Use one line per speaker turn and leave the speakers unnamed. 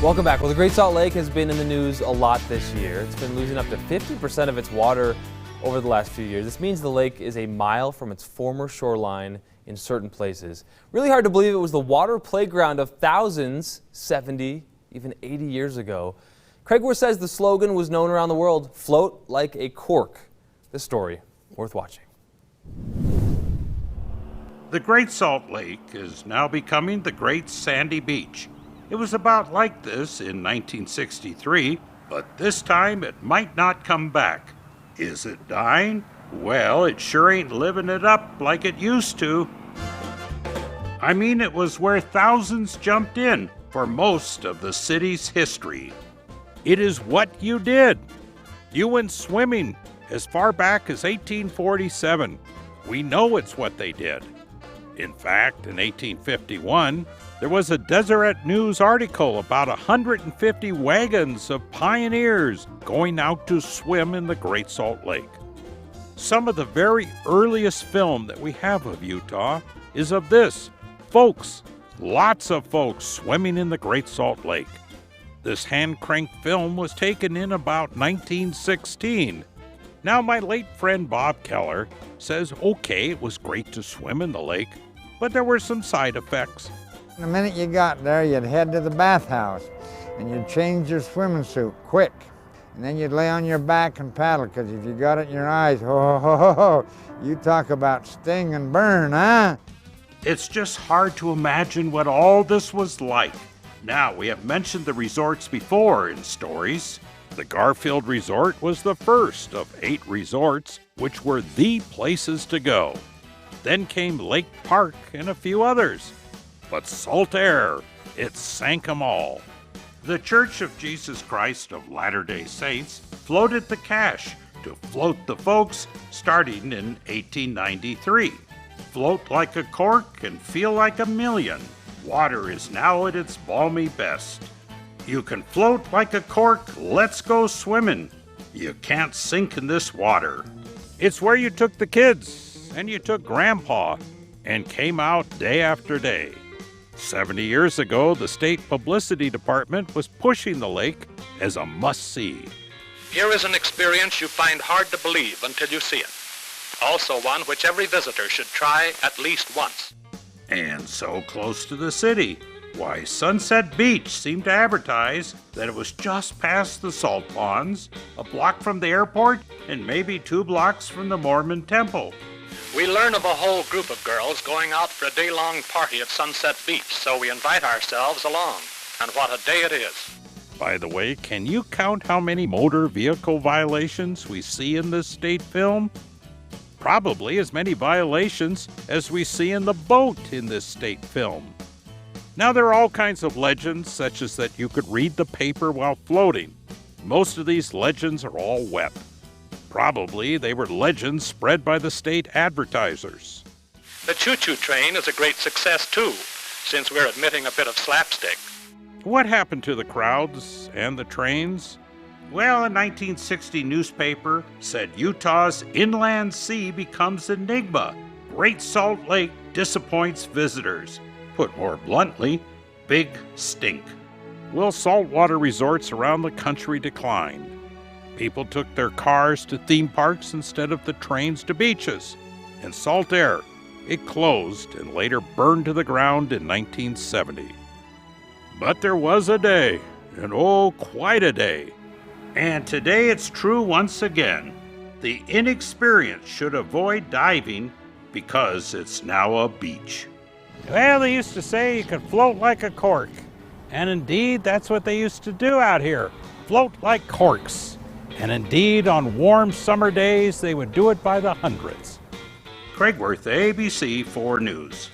Welcome back. Well, the Great Salt Lake has been in the news a lot this year. It's been losing up to 50% of its water over the last few years. This means the lake is a mile from its former shoreline in certain places. Really hard to believe it was the water playground of thousands 70, even 80 years ago. Craig Worth says the slogan was known around the world, float like a cork. This story, worth watching.
The Great Salt Lake is now becoming the Great Sandy Beach. It was about like this in 1963, but this time it might not come back. Is it dying? Well, it sure ain't living it up like it used to. I mean, it was where thousands jumped in for most of the city's history. It is what you did. You went swimming as far back as 1847. We know it's what they did. In fact, in 1851, there was a Deseret News article about 150 wagons of pioneers going out to swim in the Great Salt Lake. Some of the very earliest film that we have of Utah is of this. Folks, lots of folks swimming in the Great Salt Lake. This hand-cranked film was taken in about 1916. Now, my late friend Bob Keller says, okay, it was great to swim in the lake, but there were some side effects.
The minute you got there, you'd head to the bathhouse, and you'd change your swimming suit quick. And then you'd lay on your back and paddle, because if you got it in your eyes, you talk about sting and burn, huh?
It's just hard to imagine what all this was like. Now, we have mentioned the resorts before in stories. The Garfield Resort was the first of 8 resorts, which were the places to go. Then came Lake Park and a few others. But Salt Air, it sank them all. The Church of Jesus Christ of Latter-day Saints floated the cash to float the folks starting in 1893. Float like a cork and feel like a million. Water is now at its balmy best. You can float like a cork, let's go swimming. You can't sink in this water. It's where you took the kids and you took Grandpa and came out day after day. 70 years ago, the state publicity department was pushing the lake as a must-see.
Here is an experience you find hard to believe until you see it. Also one which every visitor should try at least once.
And so close to the city. Why, Sunset Beach seemed to advertise that it was just past the salt ponds, a block from the airport, and maybe 2 blocks from the Mormon temple.
We learn of a whole group of girls going out for a day-long party at Sunset Beach, so we invite ourselves along. And what a day it is.
By the way, can you count how many motor vehicle violations we see in this state film? Probably as many violations as we see in the boat in this state film. Now, there are all kinds of legends, such as that you could read the paper while floating. Most of these legends are all wet. Probably they were legends spread by the state advertisers.
The choo-choo train is a great success, too, since we're admitting a bit of slapstick.
What happened to the crowds and the trains? Well, a 1960 newspaper said Utah's inland sea becomes enigma. Great Salt Lake disappoints visitors. Put more bluntly, big stink. Well, saltwater resorts around the country declined. People took their cars to theme parks instead of the trains to beaches. And Salt Air, it closed and later burned to the ground in 1970. But there was a day, and oh, quite a day. And today it's true once again. The inexperienced should avoid diving because it's now a beach.
Well, they used to say you could float like a cork. And indeed, that's what they used to do out here, float like corks. And indeed, on warm summer days, they would do it by the hundreds.
Craig Worth, ABC 4 News.